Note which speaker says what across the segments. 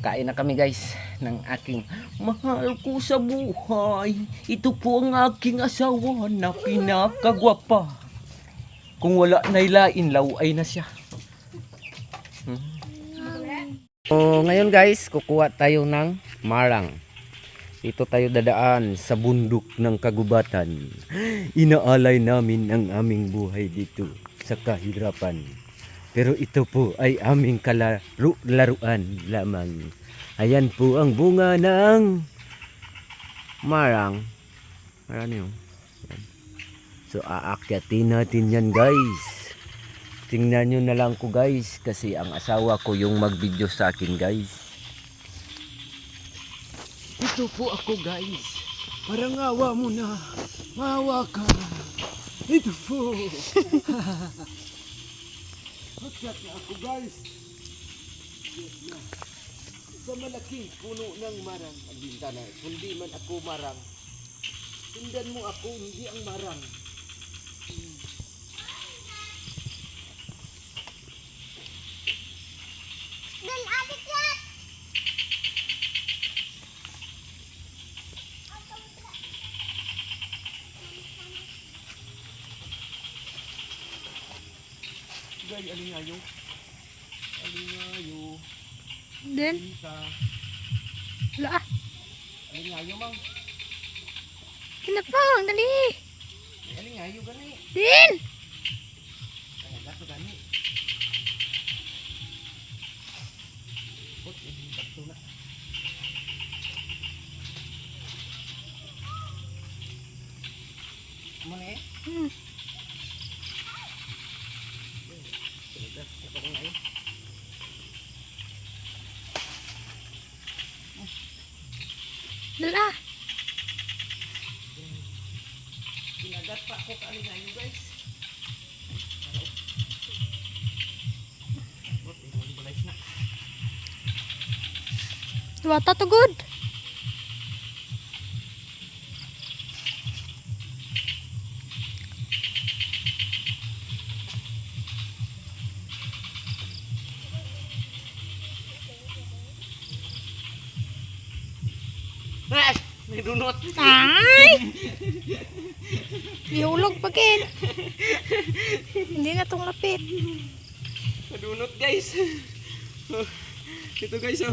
Speaker 1: Kain na kami guys ng aking mahal ko sa buhay. Ito po ang aking asawa na pinakagwapa. Kung wala na ilain, laway na siya. So ngayon guys, kukuha tayo ng marang. Ito tayo dadaan sa bundok ng kagubatan. Inaalay namin ang aming buhay dito sa kahirapan. Pero ito po ay aming laruan lamang. Ayan po ang bunga ng marang. Marami yun. So aakyatin natin yan guys. Tingnan nyo na lang ko guys. Kasi ang asawa ko yung mag-video sa akin guys. Ito po ako guys. Parang awa mo na. Mawa ka. Ito po. Akyat na ako guys. Sa malaking puno ng marang ang bintana. Hindi man ako marang. Tindan mo ako, hindi ang marang.
Speaker 2: Dan adik ya.
Speaker 1: Guys, alingayo. Alingayo.
Speaker 3: Din?
Speaker 1: Isa.
Speaker 3: Wala.
Speaker 1: Alingayo mang.
Speaker 3: Kinapang, dali.
Speaker 1: Alingayo gani.
Speaker 3: Din!
Speaker 1: Ay, gato gani. Put, hindi gato na. Kumana eh? Ito kong ngayon.
Speaker 3: Dala.
Speaker 1: Kinagat pa ako kaalingayo guys. Put, hindi balay na.
Speaker 3: Wata to good.
Speaker 1: Ay! May dunot!
Speaker 3: Ay! Iulog pagin. Hindi na tong lapit.
Speaker 1: Madunot guys. Ito guys oh.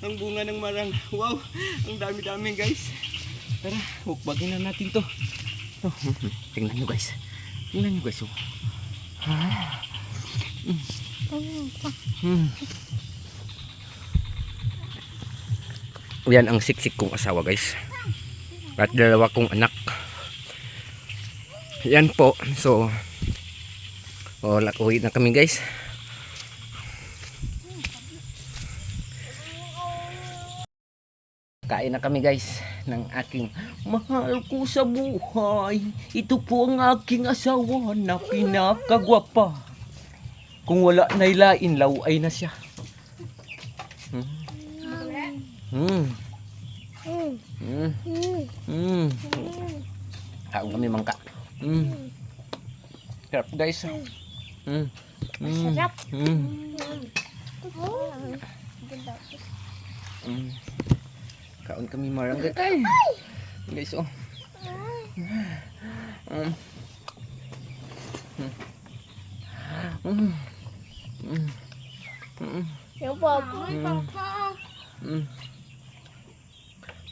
Speaker 1: Ang bunga ng marang. Wow, ang dami-dami guys. Tara, hukbagin na natin to. Oh, tingnan nyo guys. Tingnan nyo guys oh. Yan ang siksik kong asawa guys. At dalawa kong anak. Yan po. So, uwi na kami guys. Kain na kami guys ng aking mahal ko sa buhay. Ito po ang aking asawa na pinakagwapa. Kung wala na ilain, laway na siya. Kaon kami mangka. Sarap guys.
Speaker 3: Sarap.
Speaker 1: Kaon kami marang guys. Guys oh.
Speaker 3: Yung papa.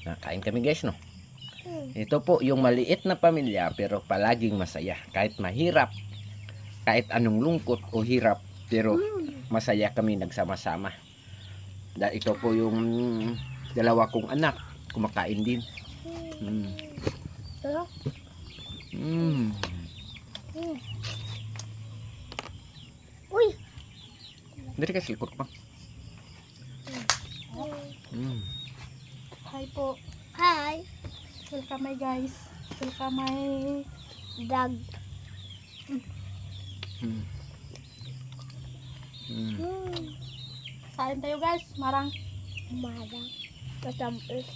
Speaker 1: Nakain kami guys no. Ito po yung maliit na pamilya pero palaging masaya. Kahit mahirap, kahit anong lungkot o hirap, pero masaya kami nagsama-sama. Dahil ito po yung dalawa kong anak, kumakain din.
Speaker 2: Uy.
Speaker 1: Dari kasi likod pa.
Speaker 3: Hi po.
Speaker 2: Hi.
Speaker 3: Welcome my guys. Welcome my
Speaker 2: Dag.
Speaker 3: kain tayo guys. Marang.
Speaker 2: Marang. Matampis.